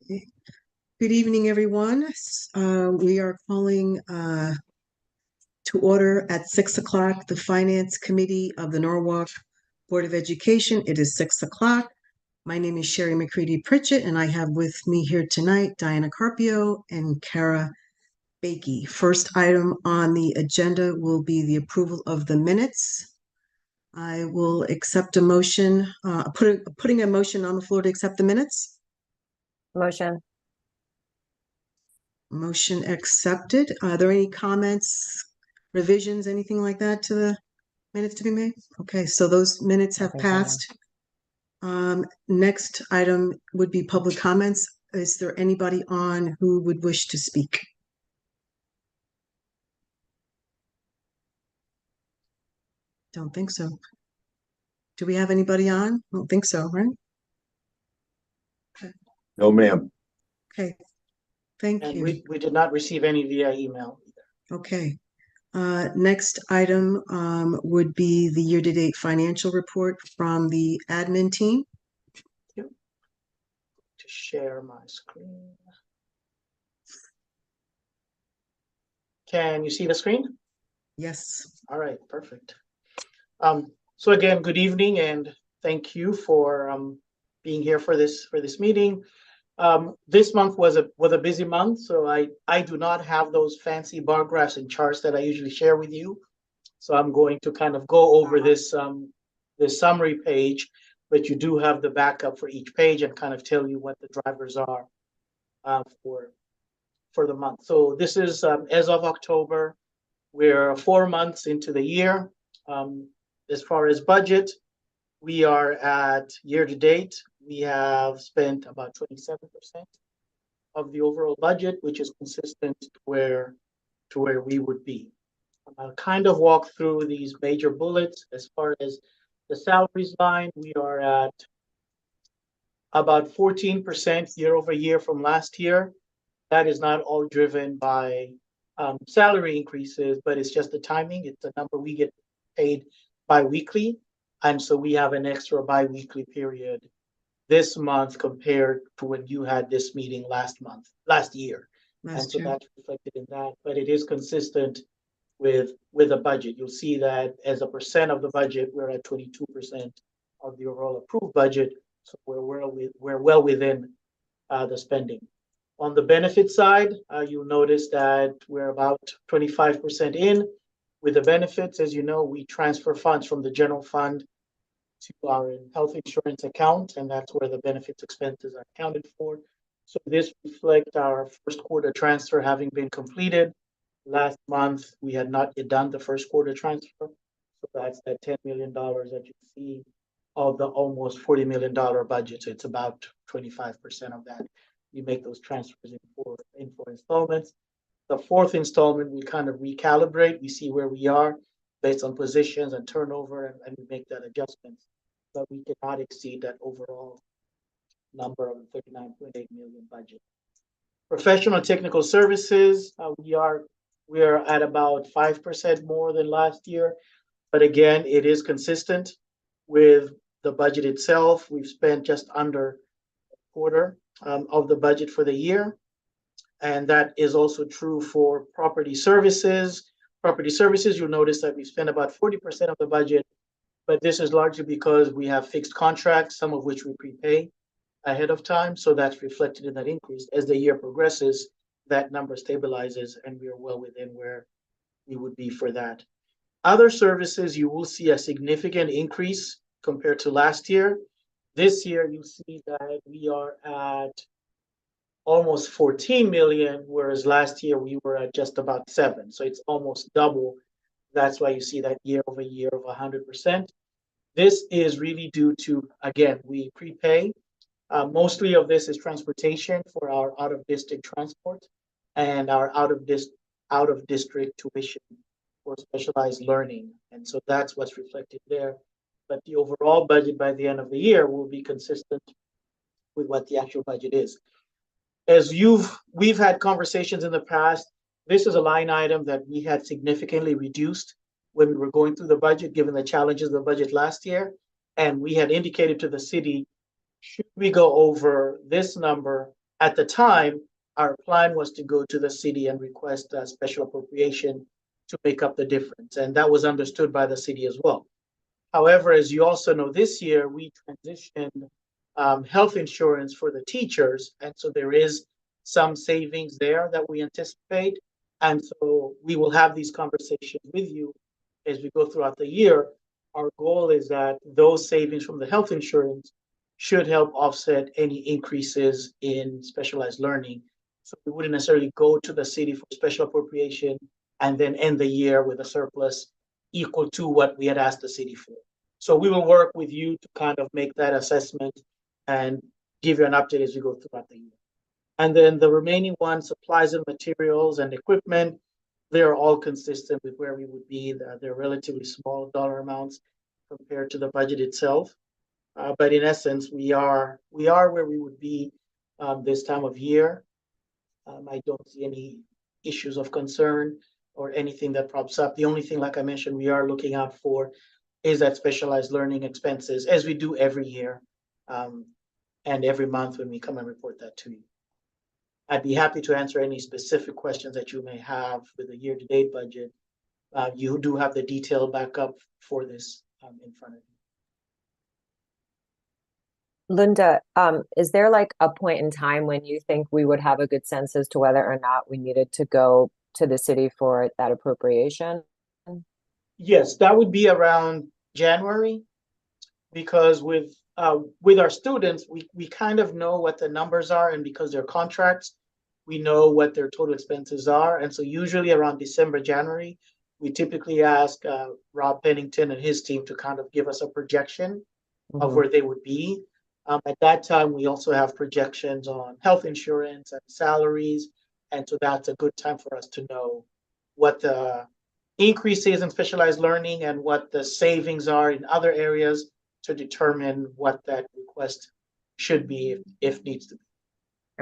Good evening, everyone. We are calling to order at 6 o'clock the Finance Committee of the Norwalk Board of Education. It is 6 o'clock. My name is Sherry McCready Pritchett, and I have with me here tonight Diana Carpio and Kara Bakey. First item on the agenda will be the approval of the minutes. I will accept a motion, putting a motion on the floor to accept the minutes. Motion. Motion accepted. Are there any comments, revisions, anything like that to the minutes to be made? Okay, so those minutes have passed. Next item would be public comments. Is there anybody on who would wish to speak? Don't think so. Do we have anybody on? I don't think so, right? No, ma'am. Okay, thank And you. we did not receive any via email either. Okay. Next item would be the year-to-date financial report from the admin team. To share my screen. Can you see the screen? Yes. All right, perfect. So again, good evening and thank you for being here for this meeting. This month was a busy month, so I do not have those fancy bar graphs and charts that I usually share with you. So I'm going to kind of go over this summary page, but you do have the backup for each page and kind of tell you what the drivers are for the month. So this is as of October. We're 4 months into the year. As far as budget, we are at year to date. We have spent about 27% of the overall budget, which is consistent to where we would be. I'll kind of walk through these major bullets. As far as the salaries line, we are at about 14% year over year from last year. That is not all driven by salary increases, but it's just the timing. It's a number we get paid bi-weekly. And so we have an extra bi-weekly period this month compared to when you had this meeting last year. And so that's reflected in that, but it is consistent with a budget. You'll see that as a percent of the budget, we're at 22% of the overall approved budget. So we're well within the spending. On the benefit side, you'll notice that we're about 25% in with the benefits. As you know, we transfer funds from the general fund to our health insurance account, and that's where the benefits expenses are accounted for. So this reflects our first quarter transfer having been completed. Last month, we had not yet done the first quarter transfer. So that's that $10 million that you see of the almost $40 million budget. So it's about 25% of that. We make those transfers in four installments. The fourth installment, we kind of recalibrate. We see where we are based on positions and turnover, and we make that adjustment. But we cannot exceed that overall number of the 39.8 million budget. Professional technical services, we are at about 5% more than last year. But again, it is consistent with the budget itself. We've spent just under a quarter of the budget for the year. And that is also true for property services. Property services, you'll notice that we spend about 40% of the budget, but this is largely because we have fixed contracts, some of which we prepay ahead of time. So that's reflected in that increase. As the year progresses, that number stabilizes and we are well within where we would be for that. Other services, you will see a significant increase compared to last year. This year, you see that we are at almost 14 million, whereas last year we were at just about 7. So it's almost double. That's why you see that year over year of 100%. This is really due to, again, we prepay. Mostly of this is transportation for our out-of-district transport and our out-of-district tuition for specialized learning. And so that's what's reflected there. But the overall budget by the end of the year will be consistent with what the actual budget is. As we've had conversations in the past, this is a line item that we had significantly reduced when we were going through the budget, given the challenges of the budget last year. And we had indicated to the city, should we go over this number At the time, our plan was to go to the city and request a special appropriation to make up the difference, and that was understood by the city as well. However, as you also know, this year we transitioned health insurance for the teachers, and so there is some savings there that we anticipate. And so we will have these conversations with you as we go throughout the year. Our goal is that those savings from the health insurance should help offset any increases in specialized learning. So we wouldn't necessarily go to the city for special appropriation and then end the year with a surplus equal to what we had asked the city for. So we will work with you to kind of make that assessment and give you an update as we go throughout the year. And then the remaining one, supplies and materials and equipment, they're all consistent with where we would be. They're relatively small dollar amounts compared to the budget itself. But in essence, we are where we would be this time of year. I don't see any issues of concern or anything that pops up. The only thing, like I mentioned, we are looking out for is that specialized learning expenses, as we do every year and every month when we come and report that to you. I'd be happy to answer any specific questions that you may have with the year-to-date budget. You do have the detailed backup for this in front of you. Linda, is there like a point in time when you think we would have a good sense as to whether or not we needed to go to the city for that appropriation? Yes, that would be around January, because with our students, we kind of know what the numbers are, and because they're contracts, we know what their total expenses are. And so usually around December, January, we typically ask Rob Pennington and his team to kind of give us a projection of where they would be. At that time, we also have projections on health insurance and salaries. And so that's a good time for us to know what the increase is in specialized learning and what the savings are in other areas to determine what that request should be if needs to be.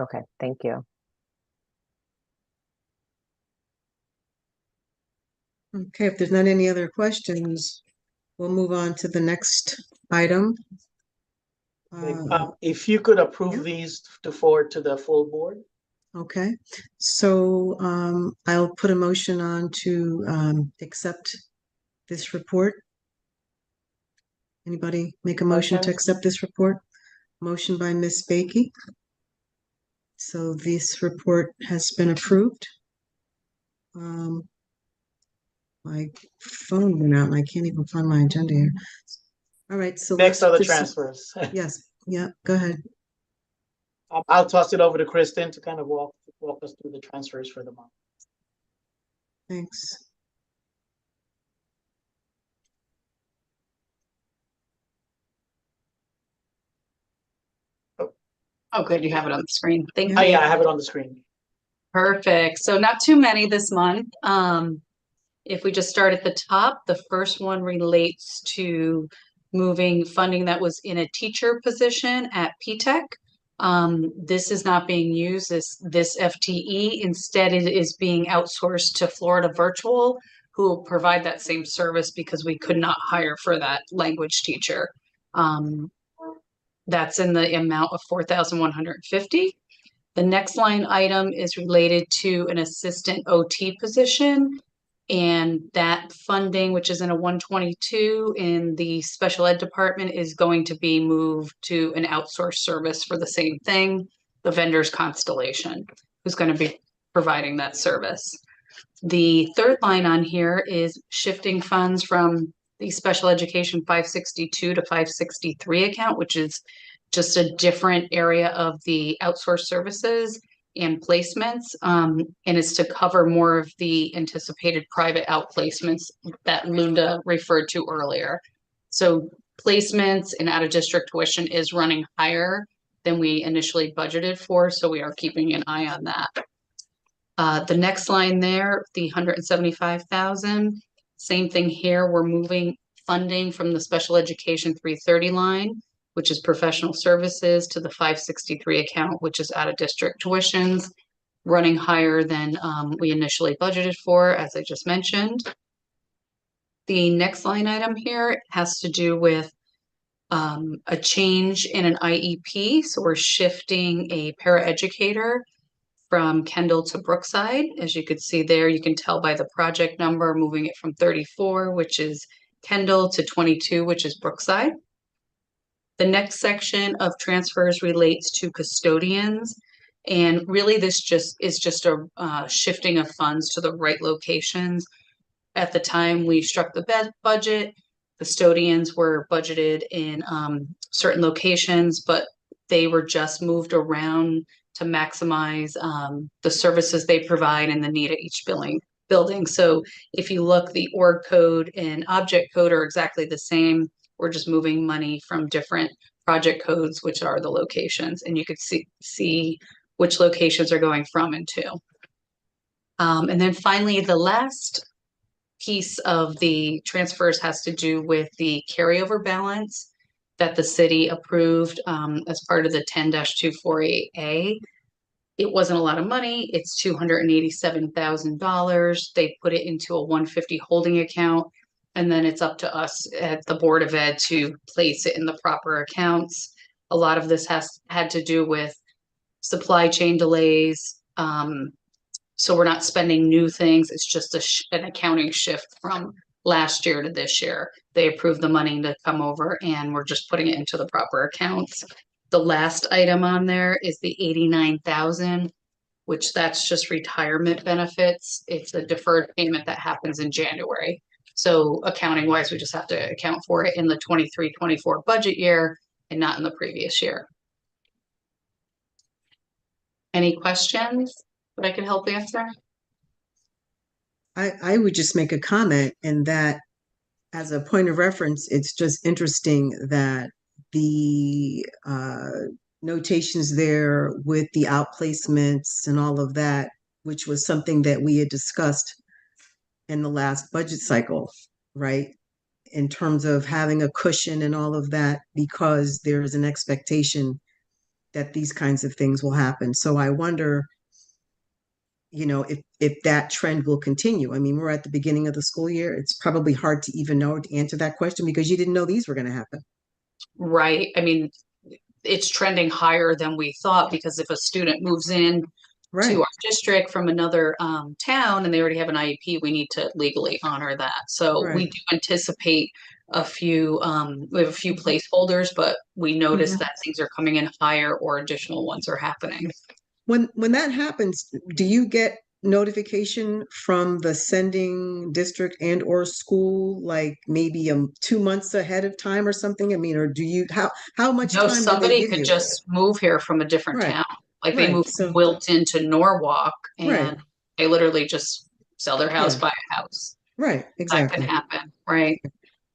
Okay, thank you. Okay, if there's not any other questions, we'll move on to the next item. If you could approve yeah. these to forward to the full board. Okay, so I'll put a motion on to accept this report. Anybody make a motion to accept this report? Motion by Ms. Bakey. So this report has been approved. My phone went out and I can't even find my agenda here. All right, so Next are the let's transfers. Yes, yeah, go ahead. I'll toss it over to Kristen to kind of walk us through the transfers for the month. Thanks. Oh, good. You have it on the screen. Thank Yeah. you. Yeah, I have it on the screen. Perfect. So not too many this month. If we just start at the top, the first one relates to moving funding that was in a teacher position at P-TECH. This is not being used as this FTE. Instead, it is being outsourced to Florida Virtual, who will provide that same service because we could not hire for that language teacher. That's in the amount of $4,150. The next line item is related to an assistant OT position. And that funding, which is in a 122 in the special ed department, is going to be moved to an outsourced service for the same thing, the vendor's Constellation, who's going to be providing that service. The third line on here is shifting funds from the special education 562 to 563 account, which is just a different area of the outsourced services and placements, and it's to cover more of the anticipated private outplacements that Linda referred to earlier. So placements and out-of-district tuition is running higher than we initially budgeted for, so we are keeping an eye on that. The next line there, the $175,000, same thing here. We're moving funding from the special education 330 line, which is professional services, to the 563 account, which is out-of-district tuitions, running higher than we initially budgeted for, as I just mentioned. The next line item here has to do with a change in an IEP. So we're shifting a paraeducator from Kendall to Brookside. As you could see there, you can tell by the project number, moving it from 34, which is Kendall, to 22, which is Brookside. The next section of transfers relates to custodians. And really, this is just a shifting of funds to the right locations. At the time we struck the budget, custodians were budgeted in certain locations, but they were just moved around to maximize the services they provide and the need at each building. So if you look, the org code and object code are exactly the same. We're just moving money from different project codes, which are the locations, and you could see which locations are going from and to. And then finally, the last piece of the transfers has to do with the carryover balance that the city approved as part of the 10-248A. It wasn't a lot of money. It's $287,000. They put it into a 150 holding account, and then it's up to us at the Board of Ed to place it in the proper accounts. A lot of this had to do with supply chain delays. So we're not spending new things. It's just an accounting shift from last year to this year. They approved the money to come over, and we're just putting it into the proper accounts. The last item on there is the 89,000, which that's just retirement benefits. It's a deferred payment that happens in January. So accounting wise, we just have to account for it in the 23-24 budget year and not in the previous year. Any questions that I can help answer? I would just make a comment in that, as a point of reference, it's just interesting that the notations there with the outplacements and all of that, which was something that we had discussed in the last budget cycle, right? In terms of having a cushion and all of that, because there is an expectation that these kinds of things will happen. So I wonder, if that trend will continue. I mean, we're at the beginning of the school year. It's probably hard to even know to answer that question because you didn't know these were going to happen. Right. I mean, it's trending higher than we thought, because if a student moves in Right. to our district from another town and they already have an IEP, we need to legally honor that. So we Right. do anticipate we have a few placeholders, but we notice Mhm. that things are coming in higher or additional ones are happening. When that happens, do you get notification from the sending district and or school, like maybe 2 months ahead of time or something? I mean, or do you, how much No, time do they somebody give could you? just move here from a different Right. town. Like they Right. moved So, from Wilton to Norwalk, right. and they literally just sell their house, Yeah. buy a house. Right. That can Exactly. happen, right?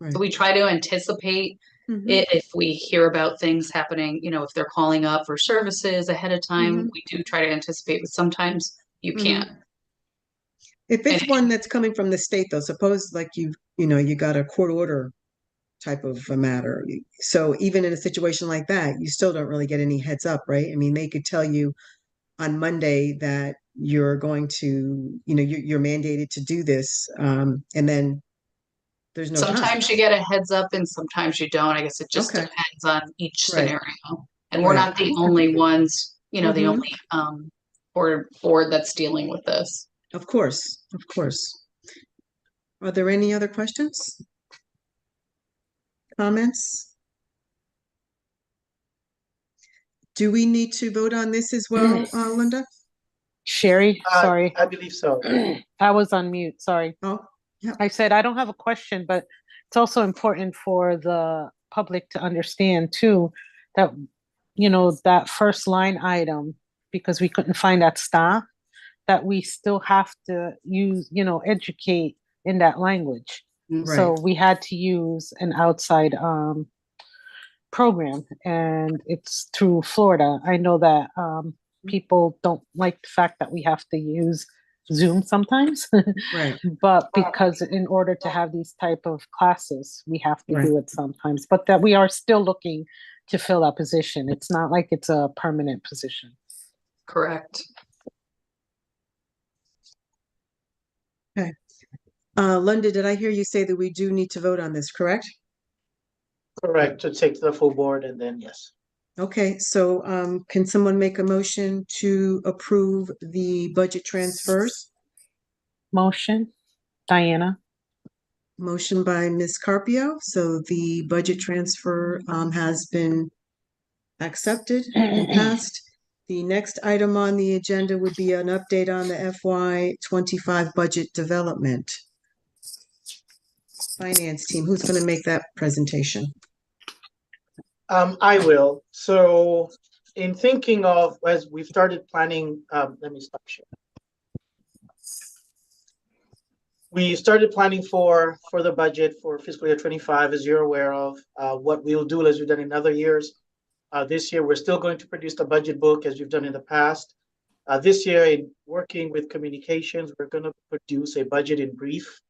Right. So we try to anticipate Mhm. it if we hear about things happening, if they're calling up for services ahead of time, Mhm. we do try to anticipate, but sometimes you Mhm. can't. If And it's one that's coming from the state, though, suppose like you got a court order type of a matter. So even in a situation like that, you still don't really get any heads up, right? I mean, they could tell you on Monday that you're going to, you're mandated to do this, and then there's no time. sometimes you get a heads up and sometimes you don't. I guess it just Okay. depends on each Right. scenario. And we're Right. not the only ones, the Mhm. only board that's dealing with this. Of course. Of course. Are there any other questions? Comments? Do we need to vote on this as well, Linda? Sherry, sorry, I believe so. I was on mute, sorry. Oh, yeah. I said I don't have a question, but it's also important for the public to understand too, that, that first line item, because we couldn't find that staff, that we still have to use, educate in that language. So we had to use an outside program, and it's through Florida. I know that people don't like the fact that we have to use Zoom sometimes, Right. but because in order to have these type of classes, we have to Right. do it sometimes, but that we are still looking to fill that position. It's not like it's a permanent position. Correct. Okay. Linda, did I hear you say that we do need to vote on this, correct? Correct, to take to the full board and then, yes. Okay, so can someone make a motion to approve the budget transfers? Motion, Diana. Motion by Ms. Carpio, so the budget transfer has been accepted and passed. The next item on the agenda would be an update on the FY25 budget development. Finance team, who's going to make that presentation? I will. So in thinking of, as we've started planning, let me stop sharing. We started planning for the budget for fiscal year 25, as you're aware of. What we'll do, as we've done in other years, this year we're still going to produce the budget book as we've done in the past. This year, in working with communications, we're going to produce a budget in brief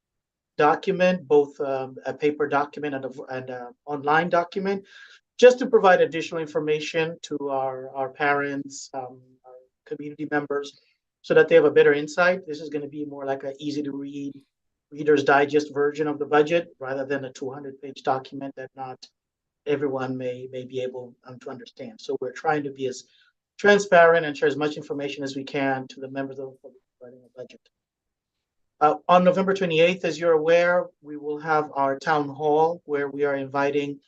document, both a paper document and an online document, just to provide additional information to our parents, our community members, so that they have a better insight. This is going to be more like an easy to read Reader's Digest version of the budget rather than a 200-page document that not everyone may be able to understand. So we're trying to be as transparent and share as much information as we can to the members of the public regarding the budget. On November 28th, as you're aware, we will have our town hall where we are inviting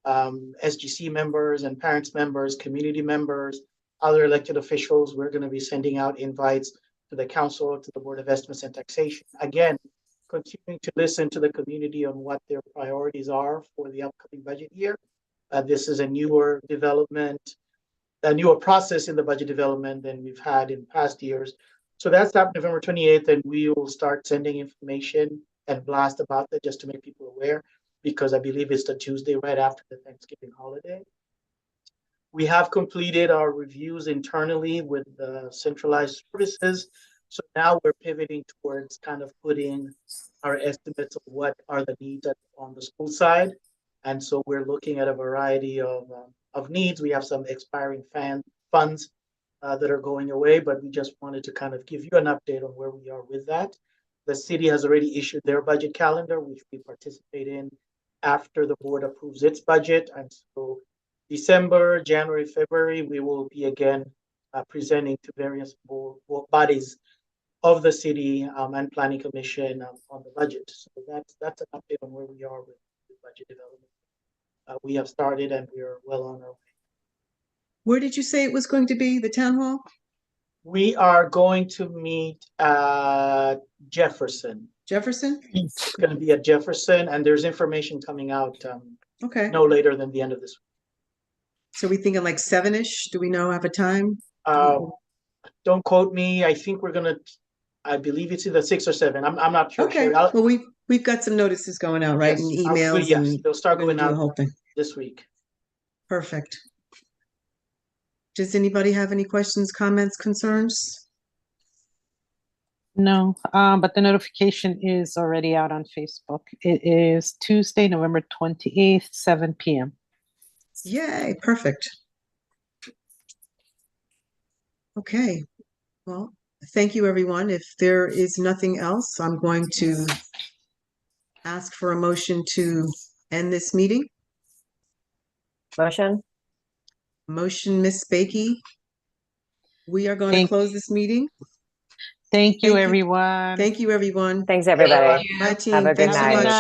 SGC members and parents members, community members, other elected officials. We're going to be sending out invites to the council, to the Board of Estimates and Taxation. Again, continuing to listen to the community on what their priorities are for the upcoming budget year. This is a newer development, a newer process in the budget development than we've had in past years. So that's up November 28th, and we will start sending information and blast about that just to make people aware, because I believe it's the Tuesday right after the Thanksgiving holiday. We have completed our reviews internally with the centralized services. So now we're pivoting towards kind of putting our estimates of what are the needs on the school side. And so we're looking at a variety of needs. We have some expiring funds that are going away, but we just wanted to kind of give you an update on where we are with that. The city has already issued their budget calendar, which we participate in after the board approves its budget. And so December, January, February, we will be again presenting to various bodies of the city and planning commission on the budget. So that's an update on where we are with budget development. We have started and we are well on our way. Where did you say it was going to be, the town hall? We are going to meet at Jefferson. Jefferson? It's going to be at Jefferson, and there's information coming out Okay, no later than the end of this week. so we thinking like 7-ish? Do we know, have a time? Don't quote me. I think I believe it's either 6 or 7. I'm not sure. Okay, well, we've got some notices going out, right? And emails. Yes, and they'll start we're gonna going do the whole out thing. this week. Perfect. Does anybody have any questions, comments, concerns? No, but the notification is already out on Facebook. It is Tuesday, November 28th, 7 p.m. Yay, perfect. Okay, well, thank you, everyone. If there is nothing else, I'm going to ask for a motion to end this meeting. Motion? Motion, Ms. Bakey. We are going to Thank- close this meeting. Thank you, Thank you. everyone. Thank you, everyone. Thanks, everybody. Bye, team. Have a good Thanks so night. much.